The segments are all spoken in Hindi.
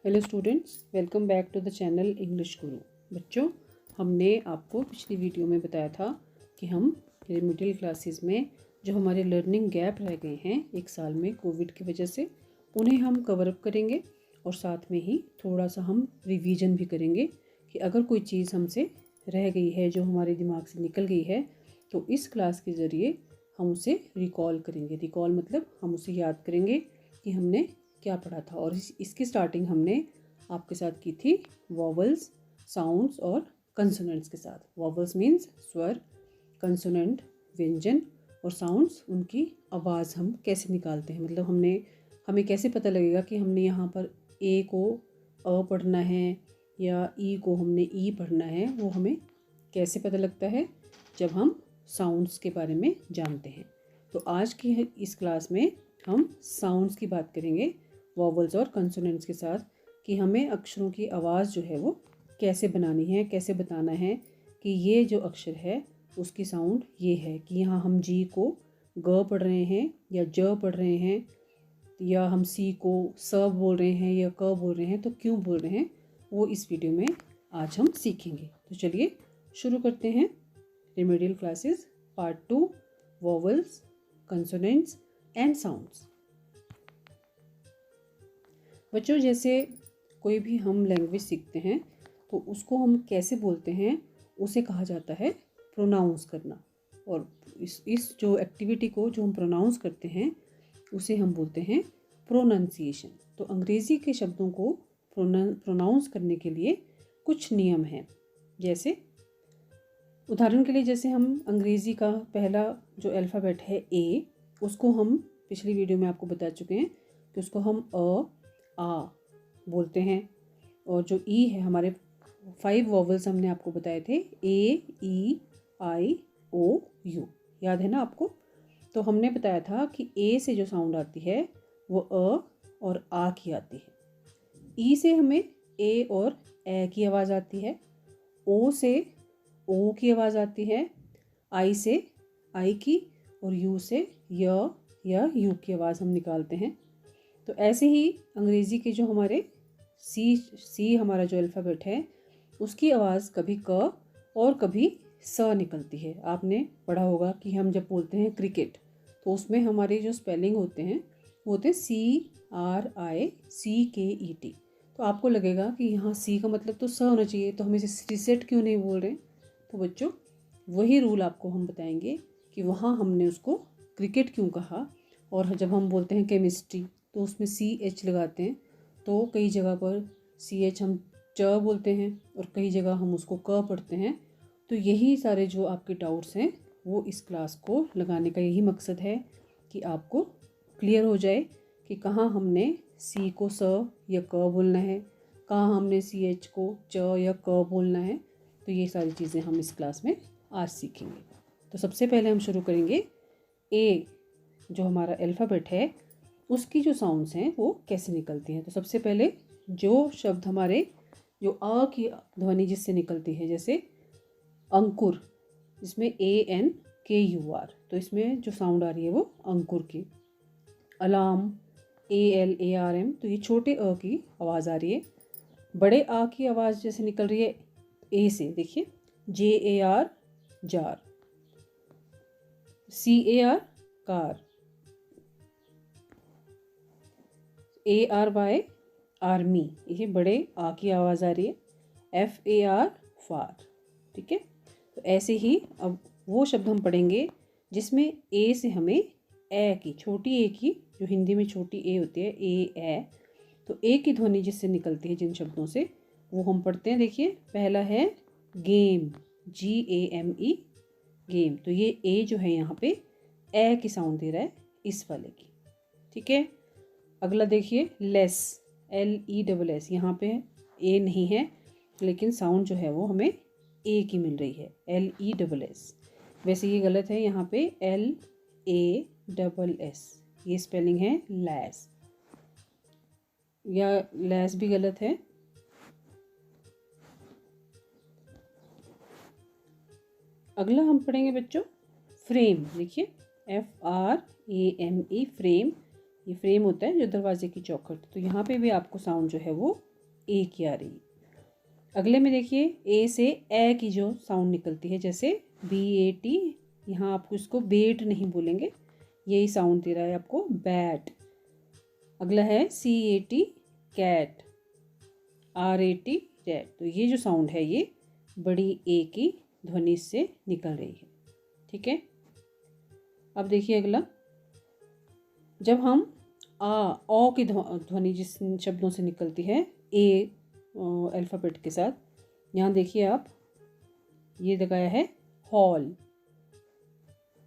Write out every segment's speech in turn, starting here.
Hello students, welcome back to the channel English Guru. बच्चों, हमने आपको पिछली वीडियो में बताया था कि हम मिडिल क्लासेस में जो हमारे लर्निंग गैप रह गए हैं एक साल में कोविड की वजह से, उन्हें हम कवर अप करेंगे और साथ में ही थोड़ा सा हम रिवीजन भी करेंगे कि अगर कोई चीज़ हमसे रह गई है, जो हमारे दिमाग से निकल गई है, तो इस क्लास के ज़रिए हम उसे रिकॉल करेंगे। रिकॉल मतलब हम उसे याद करेंगे कि हमने क्या पढ़ा था। और इसकी स्टार्टिंग हमने आपके साथ की थी वॉवल्स, साउंड्स और कंसोनेंट्स के साथ। वॉवल्स मीन्स स्वर, कंसोनेंट व्यंजन और साउंड्स उनकी आवाज़ हम कैसे निकालते हैं। मतलब हमें कैसे पता लगेगा कि हमने यहाँ पर ए को अ पढ़ना है या ई को हमने ई पढ़ना है, वो हमें कैसे पता लगता है जब हम साउंड्स के बारे में जानते हैं। तो आज की इस क्लास में हम साउंड्स की बात करेंगे वॉवल्स और कंसोनेंट्स के साथ, कि हमें अक्षरों की आवाज़ जो है वो कैसे बनानी है, कैसे बताना है कि ये जो अक्षर है उसकी साउंड ये है, कि यहाँ हम जी को ग पढ़ रहे हैं या ज पढ़ रहे हैं, या हम सी को स बोल रहे हैं या क बोल रहे हैं, तो क्यों बोल रहे हैं, वो इस वीडियो में आज हम सीखेंगे। तो चलिए शुरू करते हैं। Remedial classes part 2, vowels, consonants and sounds. बच्चों, जैसे कोई भी हम लैंग्वेज सीखते हैं तो उसको हम कैसे बोलते हैं, उसे कहा जाता है प्रोनाउंस करना। और इस जो एक्टिविटी को जो हम प्रोनाउंस करते हैं उसे हम बोलते हैं प्रोनाउंसिएशन। तो अंग्रेज़ी के शब्दों को प्रोनाउंस करने के लिए कुछ नियम हैं। जैसे उदाहरण के लिए, जैसे हम अंग्रेज़ी का पहला जो अल्फ़ाबेट है ए, उसको हम पिछली वीडियो में आपको बता चुके हैं कि उसको हम आ बोलते हैं। और जो ई है, हमारे 5 वॉवल्स हमने आपको बताए थे, ए, ई, आई, ओ, यू, याद है ना आपको। तो हमने बताया था कि ए से जो साउंड आती है वो अ और आ की आती है। ई से हमें ए और ए की आवाज़ आती है। ओ से ओ की आवाज़ आती है। आई से आई की, और यू से य या यू की आवाज़ हम निकालते हैं। तो ऐसे ही अंग्रेज़ी के जो हमारे सी हमारा जो अल्फ़ाबेट है, उसकी आवाज़ कभी क और कभी स निकलती है। आपने पढ़ा होगा कि हम जब बोलते हैं क्रिकेट, तो उसमें हमारे जो स्पेलिंग होते हैं वो होते हैं CRICKET। तो आपको लगेगा कि यहाँ सी का मतलब तो स होना चाहिए, तो हम इसे रिसेट क्यों नहीं बोल रहे। तो बच्चों, वही रूल आपको हम बताएंगे कि वहाँ हमने उसको क्रिकेट क्यों कहा। और जब हम बोलते हैं केमिस्ट्री, तो उसमें CH लगाते हैं, तो कई जगह पर CH हम च बोलते हैं और कई जगह हम उसको क पढ़ते हैं। तो यही सारे जो आपके डाउट्स हैं, वो इस क्लास को लगाने का यही मकसद है कि आपको क्लियर हो जाए कि कहाँ हमने सी को स या क बोलना है, कहाँ हमने CH को च या क बोलना है। तो ये सारी चीज़ें हम इस क्लास में आज सीखेंगे। तो सबसे पहले हम शुरू करेंगे ए, जो हमारा अल्फ़ाबेट है, उसकी जो साउंड्स हैं वो कैसे निकलती हैं। तो सबसे पहले जो शब्द हमारे जो अ की ध्वनि जिससे निकलती है, जैसे अंकुर, इसमें ANKUR, तो इसमें जो साउंड आ रही है वो अंकुर की। अलार्म, ALARM, तो ये छोटे अ की आवाज़ आ रही है। बड़े आ की आवाज़ जैसे निकल रही है ए से, देखिए JAR, jar, CAR, car, ARY, army, ये बड़े आ की आवाज़ आ रही है। FAR, फार, ठीक है। तो ऐसे ही अब वो शब्द हम पढ़ेंगे जिसमें ए से हमें ए की, छोटी ए की, जो हिंदी में छोटी ए होती है, ए, तो ए की ध्वनि जिससे निकलती है जिन शब्दों से, वो हम पढ़ते हैं। देखिए, पहला है गेम, GAME, गेम। तो ये ए जो है यहाँ पे ए की साउंड दे रहा है, इस वाले की, ठीक है। अगला देखिए लेस, LESS, यहाँ पे ए नहीं है लेकिन साउंड जो है वो हमें ए की मिल रही है, LESS। वैसे ये गलत है, यहाँ पे LASS, ये स्पेलिंग है लैस, या लैस भी गलत है। अगला हम पढ़ेंगे बच्चों फ्रेम। देखिए FRAME, फ्रेम, ये फ्रेम होता है जो दरवाजे की चौखट। तो यहाँ पे भी आपको साउंड जो है वो ए की आ रही है। अगले में देखिए ए से ए की जो साउंड निकलती है, जैसे BAT, यहाँ आपको इसको बेट नहीं बोलेंगे, यही साउंड दे रहा है आपको बैट। अगला है CAT कैट, RAT रैट। तो ये जो साउंड है ये बड़ी ए की ध्वनि से निकल रही है। ठीक है, अब देखिए अगला, जब हम ओ की ध्वनि जिस शब्दों से निकलती है ए अल्फ़ाबेट के साथ, यहाँ देखिए आप, ये लगाया है हॉल,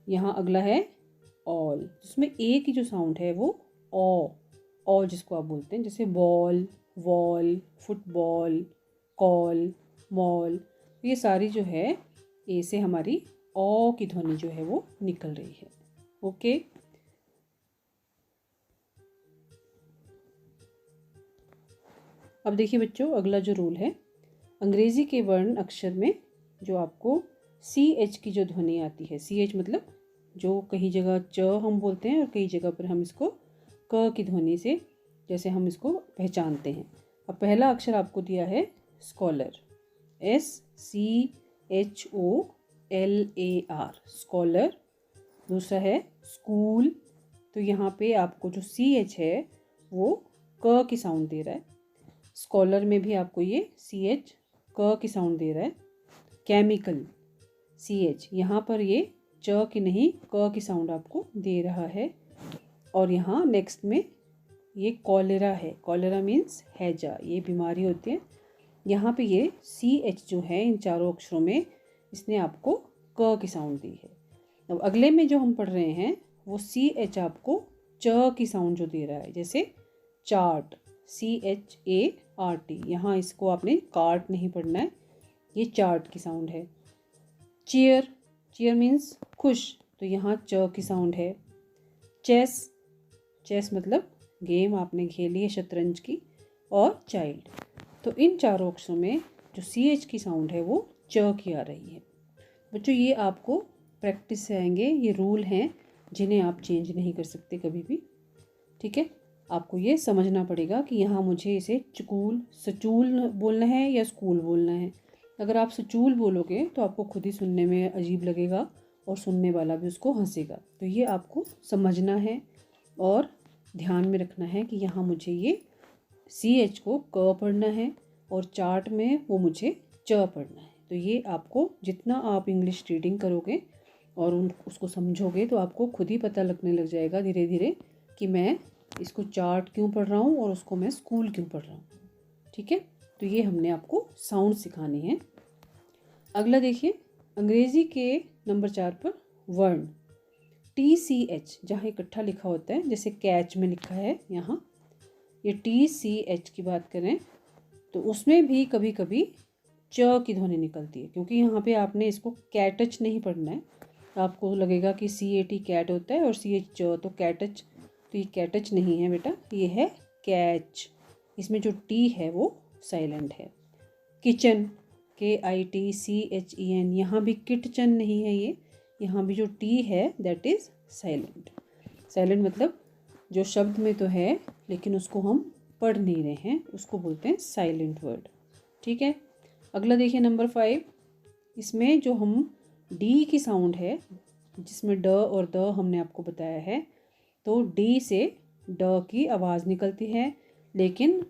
यहाँ अगला है ऑल। इसमें ए की जो साउंड है वो ओ जिसको आप बोलते हैं, जैसे ball, wall, football, call, mall. ये सारी जो है ए से हमारी ओ की ध्वनि जो है वो निकल रही है। ओके, अब देखिए बच्चों, अगला जो रूल है, अंग्रेज़ी के वर्ण अक्षर में जो आपको CH की जो ध्वनि आती है, CH मतलब जो कहीं जगह च हम बोलते हैं और कई जगह पर हम इसको क की ध्वनि से जैसे हम इसको पहचानते हैं। अब पहला अक्षर आपको दिया है स्कॉलर, SCHOLAR, स्कॉलर। दूसरा है स्कूल, तो यहाँ पे आपको जो CH है वो क की साउंड दे रहा है। स्कॉलर में भी आपको ये CH क की साउंड दे रहा है। केमिकल, CH यहाँ पर ये च की नहीं क की साउंड आपको दे रहा है। और यहाँ नेक्स्ट में ये कॉलेरा है, कॉलेरा मीन्स हैजा, ये बीमारी होती है। यहाँ पे ये CH जो है इन चारों अक्षरों में इसने आपको क की साउंड दी है। अब अगले में जो हम पढ़ रहे हैं वो CH आपको च की साउंड जो दे रहा है, जैसे चार्ट, CHART। यहाँ इसको आपने कार्ट नहीं पढ़ना है, ये चार्ट की साउंड है। चेयर, चेयर मीन्स खुश, तो यहाँ च की साउंड है। चेस, चेस मतलब गेम आपने खेली है शतरंज की। और चाइल्ड, तो इन चारों अक्षरों में जो CH की साउंड है वो च की आ रही है। बच्चों ये आपको प्रैक्टिस से आएंगे, ये रूल हैं जिन्हें आप चेंज नहीं कर सकते कभी भी। ठीक है, आपको ये समझना पड़ेगा कि यहाँ मुझे इसे चकूल, सचूल बोलना है या स्कूल बोलना है। अगर आप सचूल बोलोगे तो आपको खुद ही सुनने में अजीब लगेगा और सुनने वाला भी उसको हंसेगा। तो ये आपको समझना है और ध्यान में रखना है कि यहाँ मुझे ये CH को क पढ़ना है और चार्ट में वो मुझे च पढ़ना है। तो ये आपको जितना आप इंग्लिश रीडिंग करोगे और उसको समझोगे तो आपको खुद ही पता लगने लग जाएगा धीरे धीरे कि मैं इसको चार्ट क्यों पढ़ रहा हूँ और उसको मैं स्कूल क्यों पढ़ रहा हूँ। ठीक है, तो ये हमने आपको साउंड सिखानी है। अगला देखिए, अंग्रेज़ी के नंबर 4 पर वर्ण TCH जहाँ इकट्ठा लिखा होता है, जैसे कैच में लिखा है यहाँ, ये TCH की बात करें तो उसमें भी कभी कभी च की ध्वनि निकलती है, क्योंकि यहाँ पे आपने इसको कैटच नहीं पढ़ना है। आपको लगेगा कि CAT कैट होता है और CH च तो कैटच, तो ये कैटच नहीं है बेटा, ये है कैच। इसमें जो T है वो साइलेंट है। किचन, KITCHEN, यहाँ भी किटचन नहीं है ये, यहाँ भी जो T है दैट इज़ साइलेंट। साइलेंट मतलब जो शब्द में तो है लेकिन उसको हम पढ़ नहीं रहे हैं, उसको बोलते हैं साइलेंट वर्ड। ठीक है, अगला देखिए नंबर 5, इसमें जो हम D की साउंड है, जिसमें ड और द हमने आपको बताया है, तो D से ड की आवाज़ निकलती है। लेकिन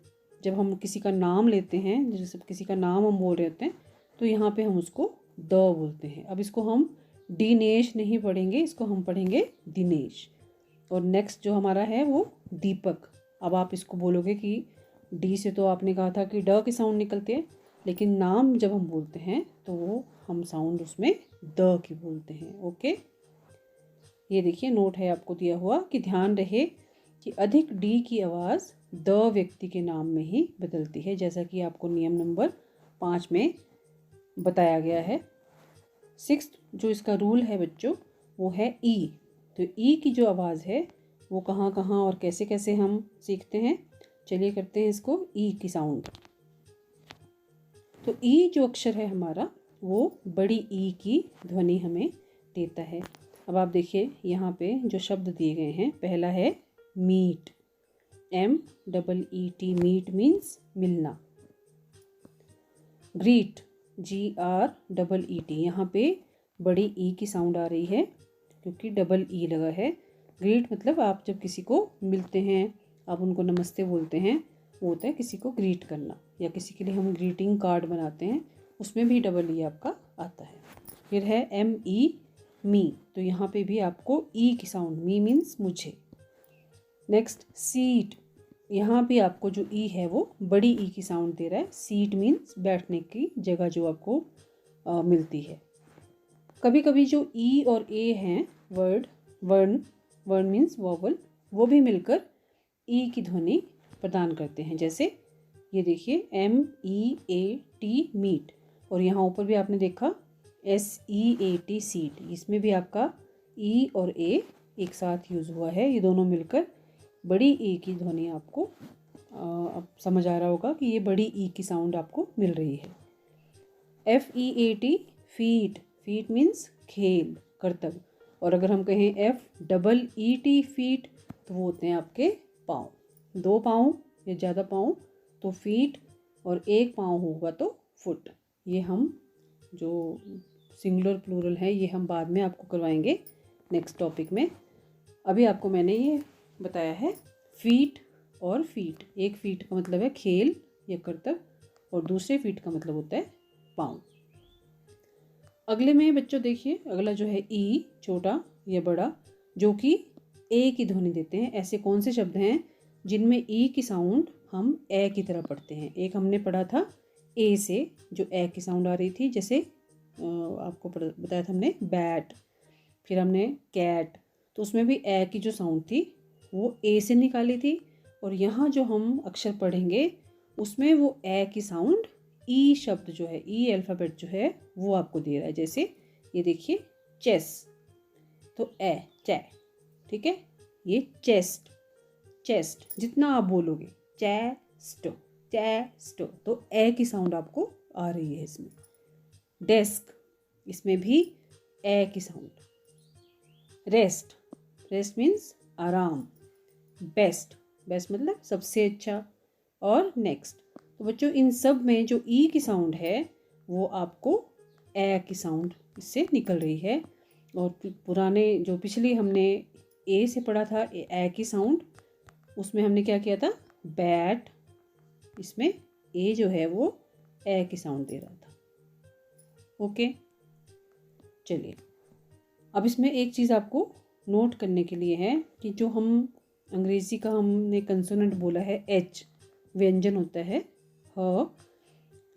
जब हम किसी का नाम लेते हैं, जैसे किसी का नाम हम बोल रहे होते हैं, तो यहाँ पे हम उसको द बोलते हैं। अब इसको हम दिनेश नहीं पढ़ेंगे, इसको हम पढ़ेंगे दिनेश। और नेक्स्ट जो हमारा है वो दीपक। अब आप इसको बोलोगे कि डी से तो आपने कहा था कि ड की साउंड निकलती है, लेकिन नाम जब हम बोलते हैं तो वो हम साउंड उसमें द की बोलते हैं। ओके, ये देखिए नोट है आपको दिया हुआ कि ध्यान रहे कि अधिक डी की आवाज़ द व्यक्ति के नाम में ही बदलती है, जैसा कि आपको नियम नंबर 5 में बताया गया है। 6 जो इसका रूल है बच्चों वो है ई। तो ई की जो आवाज़ है वो कहाँ कहाँ और कैसे कैसे हम सीखते हैं, चलिए करते हैं इसको ई की साउंड। तो ई जो अक्षर है हमारा वो बड़ी ई की ध्वनि हमें देता है। अब आप देखिए यहाँ पे जो शब्द दिए गए हैं, पहला है मीट, MEET, मीट मीन्स मिलना। ग्रीट, GREET, यहाँ पे बड़ी ई की साउंड आ रही है क्योंकि डबल ई लगा है। ग्रीट मतलब आप जब किसी को मिलते हैं, आप उनको नमस्ते बोलते हैं, वो होता है किसी को ग्रीट करना। या किसी के लिए हम ग्रीटिंग कार्ड बनाते हैं, उसमें भी डबल ई आपका आता है। फिर है ME, मी, तो यहाँ पे भी आपको ई की साउंड, मी मीन्स मुझे। नेक्स्ट सीट, यहाँ भी आपको जो ई है वो बड़ी ई की साउंड दे रहा है। सीट मीन्स बैठने की जगह जो आपको मिलती है। कभी कभी जो ई और ए हैं वर्ण मीन्स वॉवल, वो भी मिलकर ई की ध्वनि प्रदान करते हैं। जैसे ये देखिए MEAT, मीट, और यहाँ ऊपर भी आपने देखा SEAT, सीट, इसमें भी आपका ई और ए एक साथ यूज़ हुआ है। ये दोनों मिलकर बड़ी ई की ध्वनि आपको अब समझ आ रहा होगा कि ये बड़ी ई की साउंड आपको मिल रही है। FEAT, फीट, फीट मीन्स खेल, करतब। और अगर हम कहें FEET, फीट, तो वो होते हैं आपके पाँव। 2 पाँव या ज़्यादा पाँव तो फीट, और 1 पाँव होगा तो फुट। ये हम जो सिंगुलर प्लूरल है ये हम बाद में आपको करवाएंगे नेक्स्ट टॉपिक में। अभी आपको मैंने ये बताया है फीट और फीट। एक फीट का मतलब है खेल या करतब, और दूसरे फीट का मतलब होता है पाँव। अगले में बच्चों देखिए, अगला जो है ई, छोटा या बड़ा, जो कि ए की ध्वनि देते हैं। ऐसे कौन से शब्द हैं जिनमें ई की साउंड हम ए की तरह पढ़ते हैं? एक हमने पढ़ा था ए से जो ए की साउंड आ रही थी, जैसे आपको बताया था हमने बैट। फिर हमने कैट, तो उसमें भी ए की जो साउंड थी वो ए से निकाली थी। और यहाँ जो हम अक्षर पढ़ेंगे उसमें वो ए की साउंड ई शब्द जो है, ई अल्फ़ाबेट जो है वो आपको दे रहा है। जैसे ये देखिए चेस, तो ए चे, ठीक है। ये चेस्ट, चेस्ट जितना आप बोलोगे चेस्टो, चेस्टो, तो ए की साउंड आपको आ रही है इसमें। डेस्क, इसमें भी ए की साउंड। रेस्ट, रेस्ट मीन्स आराम। बेस्ट, बेस्ट मतलब सबसे अच्छा। और नेक्स्ट, तो बच्चों इन सब में जो ई की साउंड है वो आपको ए की साउंड इससे निकल रही है। और पुराने जो पिछली हमने ए से पढ़ा था ए की साउंड, उसमें हमने क्या किया था बैट, इसमें ए जो है वो ए की साउंड दे रहा था। ओके, चलिए अब इसमें एक चीज़ आपको नोट करने के लिए है कि जो हम अंग्रेज़ी का हमने कंसोनेंट बोला है एच, व्यंजन होता है ह,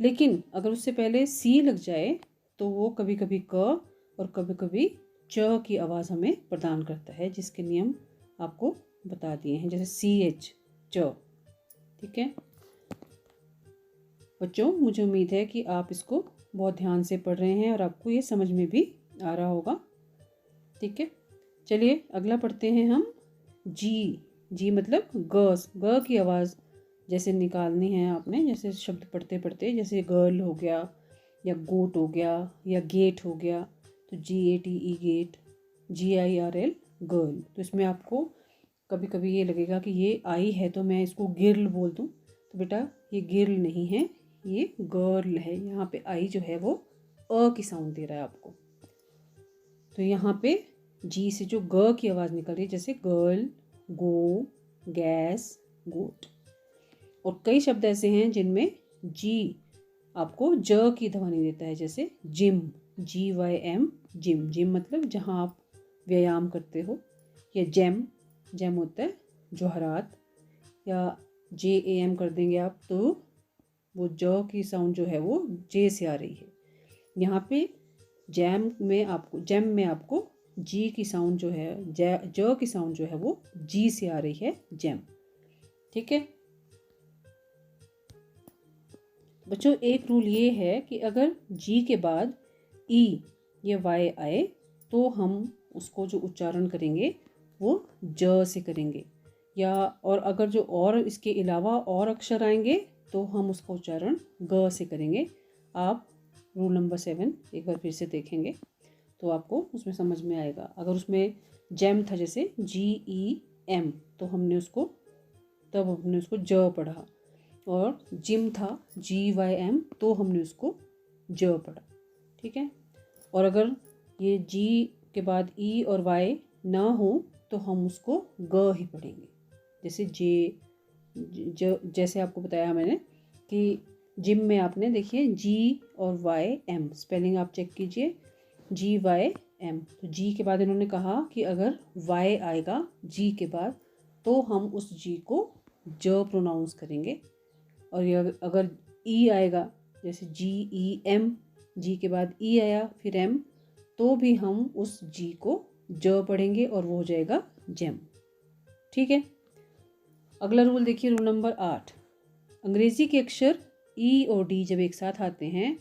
लेकिन अगर उससे पहले सी लग जाए तो वो कभी कभी क और कभी कभी च की आवाज़ हमें प्रदान करता है, जिसके नियम आपको बता दिए हैं। जैसे CH, च, ठीक है बच्चों। मुझे उम्मीद है कि आप इसको बहुत ध्यान से पढ़ रहे हैं और आपको ये समझ में भी आ रहा होगा, ठीक है। चलिए अगला पढ़ते हैं हम जी। जी मतलब ग की आवाज़ जैसे निकालनी है आपने, जैसे शब्द पढ़ते पढ़ते, जैसे गर्ल हो गया या गोट हो गया या गेट हो गया, तो GATE गेट, GIRL गर्ल। तो इसमें आपको कभी कभी ये लगेगा कि ये आई है तो मैं इसको गिर्ल बोल दूँ, तो बेटा ये गिर्ल नहीं है, ये गर्ल है। यहाँ पे आई जो है वो अ की साउंड दे रहा है आपको। तो यहाँ पे जी से जो ग की आवाज़ निकल रही है, जैसे गर्ल, गो, गैस, गोट। और कई शब्द ऐसे हैं जिनमें जी आपको ज की ध्वनि देता है, जैसे जिम, GYM, जिम, जिम मतलब जहाँ आप व्यायाम करते हो। या जैम, जैम होता है जौहरात। या JAM कर देंगे आप तो वो ज की साउंड जो है वो जे से आ रही है। यहाँ पे जैम में आपको जी की साउंड जो है, ज की साउंड जो है वो जी से आ रही है, जैम, ठीक है बच्चों। एक रूल ये है कि अगर जी के बाद ई या वाई आए तो हम उसको जो उच्चारण करेंगे वो ज से करेंगे, या और अगर जो और इसके अलावा और अक्षर आएंगे तो हम उसका उच्चारण ग से करेंगे। आप रूल नंबर 7 एक बार फिर से देखेंगे तो आपको उसमें समझ में आएगा। अगर उसमें जैम था जैसे GEM, तो हमने उसको ज पढ़ा, और जिम था GYM, तो हमने उसको ज पढ़ा, ठीक है। और अगर ये जी के बाद ई और वाई ना हो तो हम उसको ग ही पढ़ेंगे। जैसे जैसे आपको बताया मैंने कि जिम में आपने देखिए GYM स्पेलिंग आप चेक कीजिए, GYM। तो जी के बाद इन्होंने कहा कि अगर वाई आएगा जी के बाद तो हम उस जी को ज प्रोनाउंस करेंगे, और ये अगर ई आएगा जैसे GEM, जी के बाद ई आया फिर एम, तो भी हम उस जी को ज पढ़ेंगे और वो हो जाएगा जेम, ठीक है। अगला रूल देखिए, रूल नंबर 8। अंग्रेज़ी के अक्षर ई और डी जब एक साथ आते हैं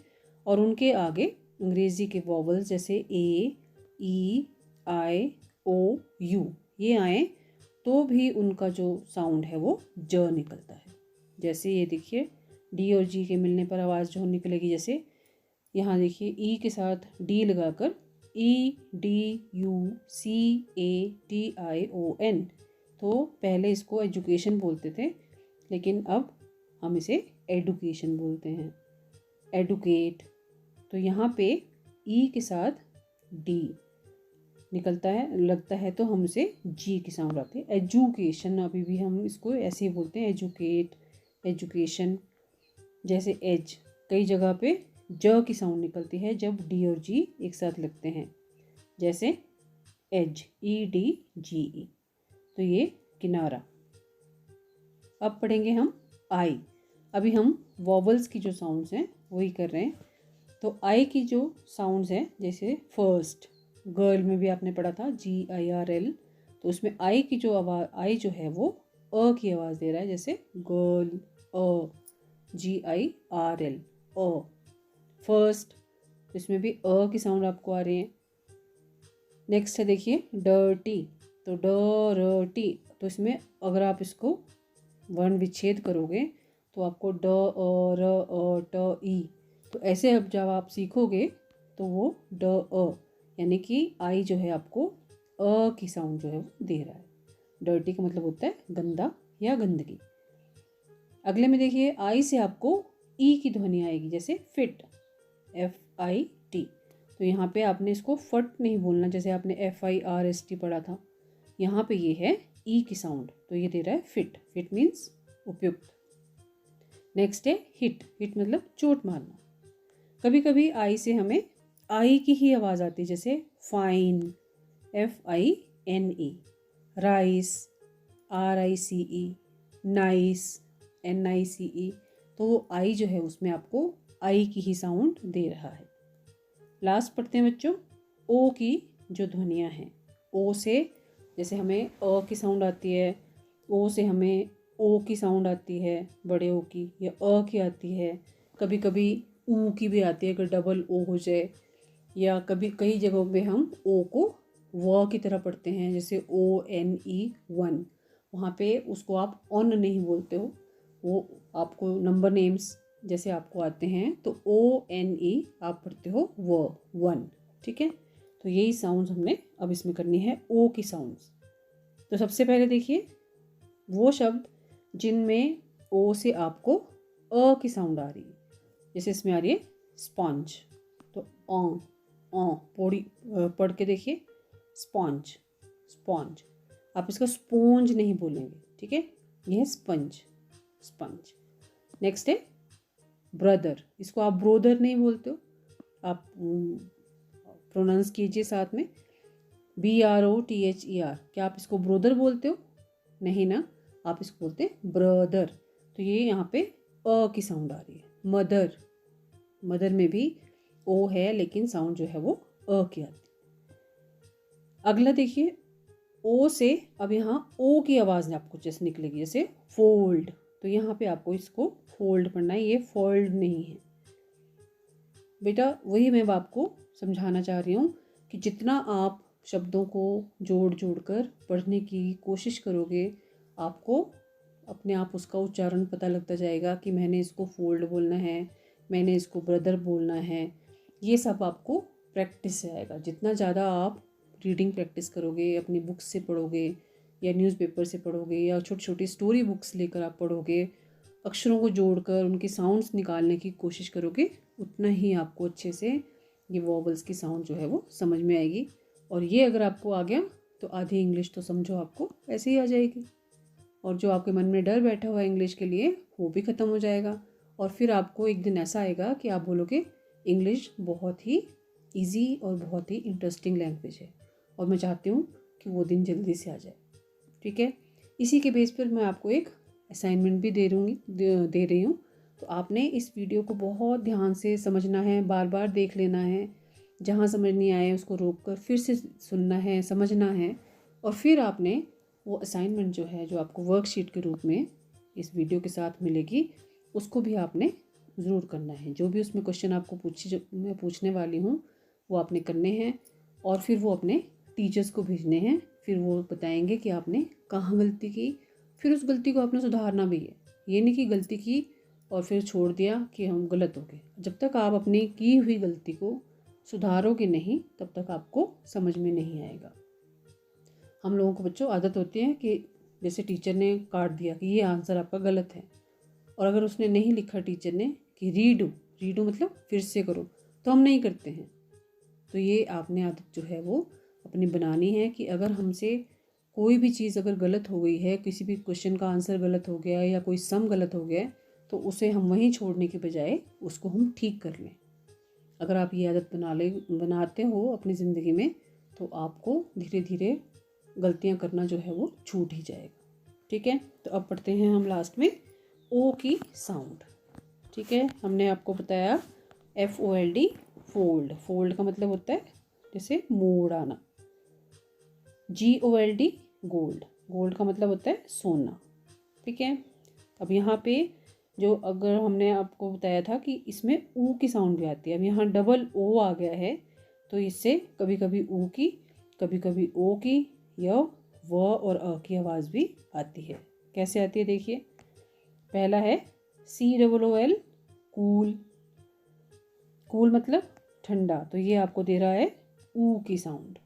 और उनके आगे अंग्रेज़ी के वॉवल्स जैसे ए, ई, आई, ओ, यू ये आए तो भी उनका जो साउंड है वो ज निकलता है। जैसे ये देखिए डी और जी के मिलने पर आवाज़ जो निकलेगी, जैसे यहाँ देखिए ई के साथ डी लगाकर EDUCATION, तो पहले इसको एजुकेशन बोलते थे लेकिन अब हम इसे एडुकेशन बोलते हैं, एडुकेट। तो यहाँ पे ई के साथ डी निकलता है लगता है तो हम इसे जी की साउंड आती है। एजुकेशन अभी भी हम इसको ऐसे ही बोलते हैं, एजुकेट, एजुकेशन। जैसे एज कई जगह पे ज की साउंड निकलती है जब डी और जी एक साथ लगते हैं, जैसे एज EDGE, तो ये किनारा। अब पढ़ेंगे हम आई। अभी हम वॉवल्स की जो साउंड्स हैं वही कर रहे हैं। तो आई की जो साउंड्स हैं जैसे फर्स्ट, गर्ल में भी आपने पढ़ा था GIRL, तो उसमें आई की जो आवाज़, आई जो है वो अ की आवाज़ दे रहा है, जैसे girl a, GIRL a first, इसमें भी अ की साउंड आपको आ रही है। नेक्स्ट है देखिए डर्टी, तो डर्टी, तो इसमें अगर आप इसको वर्ण विच्छेद करोगे तो आपको ड र ट ई, तो ऐसे अब जब आप सीखोगे तो वो ड यानी कि आई जो है आपको अ की साउंड जो है वो दे रहा है। डर्टी का मतलब होता है गंदा या गंदगी। अगले में देखिए आई से आपको ई की ध्वनि आएगी, जैसे फिट, FIT, तो यहाँ पे आपने इसको फट नहीं बोलना जैसे आपने FIRST पढ़ा था, यहाँ पे ये है ई की साउंड, तो ये दे रहा है फिट, फिट मीन्स उपयुक्त। नेक्स्ट है हिट, हिट मतलब चोट मारना। कभी कभी आई से हमें आई की ही आवाज़ आती है, जैसे fine, FINE, rice, RICE, nice, NICE, तो वो आई जो है उसमें आपको आई की ही साउंड दे रहा है। लास्ट पढ़ते हैं बच्चों, ओ की जो ध्वनियाँ हैं, ओ से जैसे हमें अ की साउंड आती है, ओ से हमें ओ की साउंड आती है बड़े ओ की, या अ की आती है, कभी कभी ऊ की भी आती है अगर डबल ओ हो जाए, या कभी कई जगहों पे हम ओ को व की तरह पढ़ते हैं, जैसे ONE 1, वहाँ पे उसको आप ऑन नहीं बोलते हो, वो आपको नंबर नेम्स जैसे आपको आते हैं तो ONE आप पढ़ते हो वो 1, ठीक है। तो यही साउंड्स हमने अब इसमें करनी है, ओ की साउंड्स। तो सबसे पहले देखिए वो शब्द जिनमें ओ से आपको अ की साउंड आ रही है, जैसे इसमें आ रही है स्पॉन्ज, तो पौड़ी पढ़ के देखिए, स्पॉन्ज, स्पॉन्ज, आप इसका स्पॉन्ज नहीं बोलेंगे, ठीक है, यह है स्पंज, स्पंज। नेक्स्ट है ब्रदर, इसको आप ब्रोदर नहीं बोलते हो, आप प्रोनाउंस कीजिए साथ में, BROTHER, क्या आप इसको ब्रोदर बोलते हो? नहीं ना, आप इसको बोलते हैं ब्रदर, तो ये यहाँ पे अ की साउंड आ रही है। मदर, मदर में भी ओ है लेकिन साउंड जो है वो अ की आती है। अगला देखिए ओ से अब यहाँ ओ की आवाज़ आपको जैसे निकलेगी, जैसे फोल्ड, तो यहाँ पे आपको इसको फोल्ड पढ़ना है, ये फोल्ड नहीं है बेटा। वही मैं आपको समझाना चाह रही हूँ कि जितना आप शब्दों को जोड़ जोड़ कर पढ़ने की कोशिश करोगे, आपको अपने आप उसका उच्चारण पता लगता जाएगा कि मैंने इसको फोल्ड बोलना है, मैंने इसको ब्रदर बोलना है। ये सब आपको प्रैक्टिस से आएगा। जितना ज़्यादा आप रीडिंग प्रैक्टिस करोगे, अपनी बुक्स से पढ़ोगे या न्यूज़पेपर से पढ़ोगे या छोटी छोटी स्टोरी बुक्स लेकर आप पढ़ोगे, अक्षरों को जोड़कर उनके साउंड्स निकालने की कोशिश करोगे, उतना ही आपको अच्छे से ये वॉवल्स की साउंड जो है वो समझ में आएगी। और ये अगर आपको आ गया तो आधी इंग्लिश तो समझो आपको ऐसे ही आ जाएगी। और जो आपके मन में डर बैठा हुआ है इंग्लिश के लिए, वो भी ख़त्म हो जाएगा। और फिर आपको एक दिन ऐसा आएगा कि आप बोलोगे इंग्लिश बहुत ही ईजी और बहुत ही इंटरेस्टिंग लैंग्वेज है। और मैं चाहती हूँ कि वो दिन जल्दी से आ जाए। ठीक है, इसी के बेस पर मैं आपको एक असाइनमेंट भी दे रही हूँ। तो आपने इस वीडियो को बहुत ध्यान से समझना है, बार बार देख लेना है। जहाँ समझ नहीं आए उसको रोक कर फिर से सुनना है, समझना है। और फिर आपने वो असाइनमेंट जो है, जो आपको वर्कशीट के रूप में इस वीडियो के साथ मिलेगी, उसको भी आपने ज़रूर करना है। जो भी उसमें क्वेश्चन आपको मैं पूछने वाली हूँ वो आपने करने हैं। और फिर वो अपने टीचर्स को भेजने हैं। फिर वो बताएंगे कि आपने कहाँ गलती की। फिर उस गलती को आपने सुधारना भी है। ये नहीं कि गलती की और फिर छोड़ दिया कि हम गलत हो गए। जब तक आप अपनी की हुई गलती को सुधारोगे नहीं, तब तक आपको समझ में नहीं आएगा। हम लोगों को बच्चों आदत होती है कि जैसे टीचर ने काट दिया कि ये आंसर आपका गलत है, और अगर उसने नहीं लिखा टीचर ने कि रीडू मतलब फिर से करो, तो हम नहीं करते हैं। तो ये आपने आदत जो है वो अपनी बनानी है कि अगर हमसे कोई भी चीज़ अगर गलत हो गई है, किसी भी क्वेश्चन का आंसर गलत हो गया है या कोई सम गलत हो गया है, तो उसे हम वहीं छोड़ने के बजाय उसको हम ठीक कर लें। अगर आप ये आदत बनाते हो अपनी ज़िंदगी में, तो आपको धीरे धीरे गलतियां करना जो है वो छूट ही जाएगा। ठीक है, तो अब पढ़ते हैं हम लास्ट में ओ की साउंड। ठीक है, हमने आपको बताया FOLD, फोल्ड का मतलब होता है जैसे मोड़ आना। GOLD, गोल्ड का मतलब होता है सोना। ठीक है, अब यहाँ पे जो अगर हमने आपको बताया था कि इसमें ऊ की साउंड भी आती है, अब यहाँ डबल ओ आ गया है, तो इससे कभी कभी ऊ की, कभी कभी ओ की, या व और अ की आवाज़ भी आती है। कैसे आती है देखिए। पहला है COOL, कूल मतलब ठंडा, तो ये आपको दे रहा है ऊ की साउंड।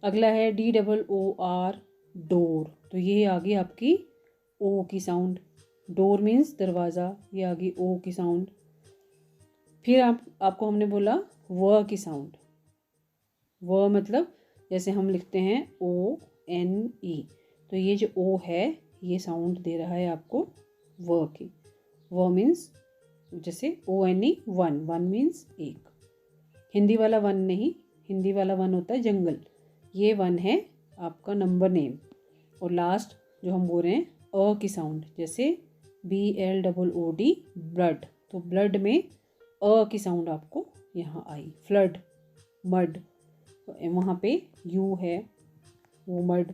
अगला है DOOR, डोर, तो ये आ गई आपकी ओ की साउंड। डोर मीन्स दरवाज़ा, ये आ गई ओ की साउंड। फिर आपको हमने बोला व की साउंड। व मतलब जैसे हम लिखते हैं ONE, तो ये जो ओ है ये साउंड दे रहा है आपको व की। व मीन्स जैसे ONE, वन मीन्स एक। हिंदी वाला वन नहीं, हिंदी वाला वन होता है जंगल, ये वन है आपका नंबर नेम। और लास्ट जो हम बोल रहे हैं अ की साउंड, जैसे BLOOD, ब्लड, तो ब्लड में अ की साउंड आपको यहाँ आई। फ्लड, मड, वहाँ पे यू है, वो मड,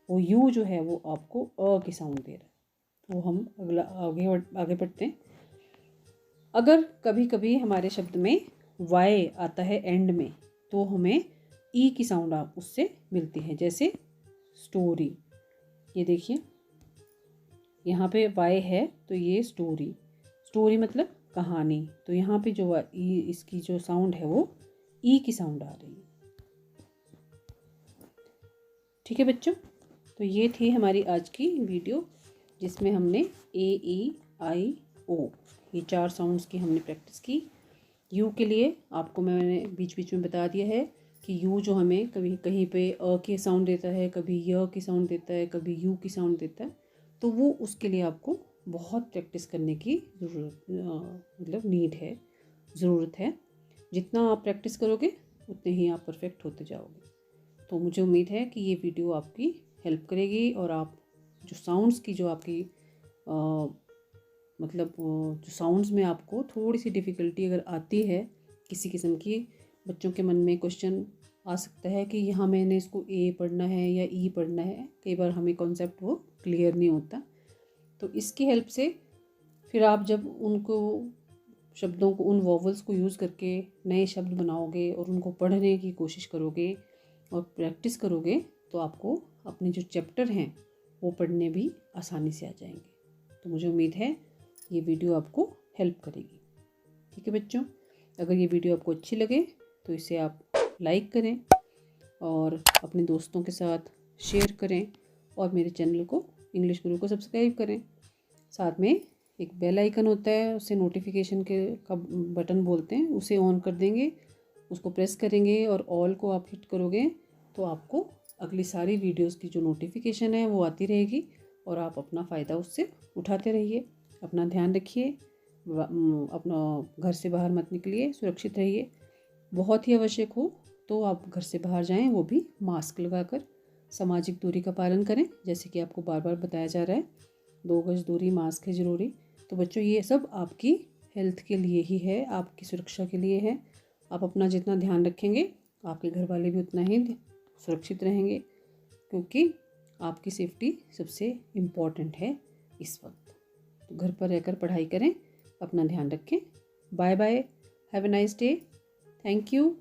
वो यू जो है वो आपको अ की साउंड दे रहा है। तो हम अगला आगे बढ़ते हैं। अगर कभी कभी हमारे शब्द में वाई आता है एंड में, तो हमें ई की साउंड उससे मिलती है, जैसे स्टोरी। ये देखिए यहाँ पे वाई है, तो ये स्टोरी मतलब कहानी, तो यहाँ पे जो इसकी जो साउंड है वो ई की साउंड आ रही है। ठीक है बच्चों, तो ये थी हमारी आज की वीडियो, जिसमें हमने AEIO ये 4 साउंड्स की हमने प्रैक्टिस की। यू के लिए आपको मैंने बीच बीच में बता दिया है कि यू जो हमें कभी कहीं पे अ की साउंड देता है, कभी य की साउंड देता है, कभी यू की साउंड देता है, तो वो उसके लिए आपको बहुत प्रैक्टिस करने की ज़रूरत है। जितना आप प्रैक्टिस करोगे उतने ही आप परफेक्ट होते जाओगे। तो मुझे उम्मीद है कि ये वीडियो आपकी हेल्प करेगी, और आप जो साउंड्स की जो आपकी जो साउंड्स में आपको थोड़ी सी डिफ़िकल्टी अगर आती है किसी किस्म की, बच्चों के मन में क्वेश्चन आ सकता है कि यहाँ मैंने इसको ए पढ़ना है या ई पढ़ना है, कई बार हमें कॉन्सेप्ट वो क्लियर नहीं होता। तो इसकी हेल्प से फिर आप जब उनको शब्दों को, उन वॉवल्स को यूज़ करके नए शब्द बनाओगे और उनको पढ़ने की कोशिश करोगे और प्रैक्टिस करोगे, तो आपको अपने जो चैप्टर हैं वो पढ़ने भी आसानी से आ जाएंगे। तो मुझे उम्मीद है ये वीडियो आपको हेल्प करेगी। ठीक है बच्चों, अगर ये वीडियो आपको अच्छी लगे तो इसे आप लाइक करें और अपने दोस्तों के साथ शेयर करें, और मेरे चैनल को इंग्लिश गुरु को सब्सक्राइब करें। साथ में एक बेल आइकन होता है, उसे नोटिफिकेशन के का बटन बोलते हैं, उसे ऑन कर देंगे, उसको प्रेस करेंगे और ऑल को आप हिट करोगे तो आपको अगली सारी वीडियोस की जो नोटिफिकेशन है वो आती रहेगी और आप अपना फ़ायदा उससे उठाते रहिए। अपना ध्यान रखिए, अपना घर से बाहर मत निकलिए, सुरक्षित रहिए। बहुत ही आवश्यक हो तो आप घर से बाहर जाएं, वो भी मास्क लगाकर। सामाजिक दूरी का पालन करें, जैसे कि आपको बार बार बताया जा रहा है, 2 गज दूरी, मास्क है ज़रूरी। तो बच्चों ये सब आपकी हेल्थ के लिए ही है, आपकी सुरक्षा के लिए है। आप अपना जितना ध्यान रखेंगे आपके घर वाले भी उतना ही सुरक्षित रहेंगे, क्योंकि आपकी सेफ्टी सबसे इम्पॉर्टेंट है इस वक्त। तो घर पर रहकर पढ़ाई करें, अपना ध्यान रखें। Bye bye, have a nice day, thank you.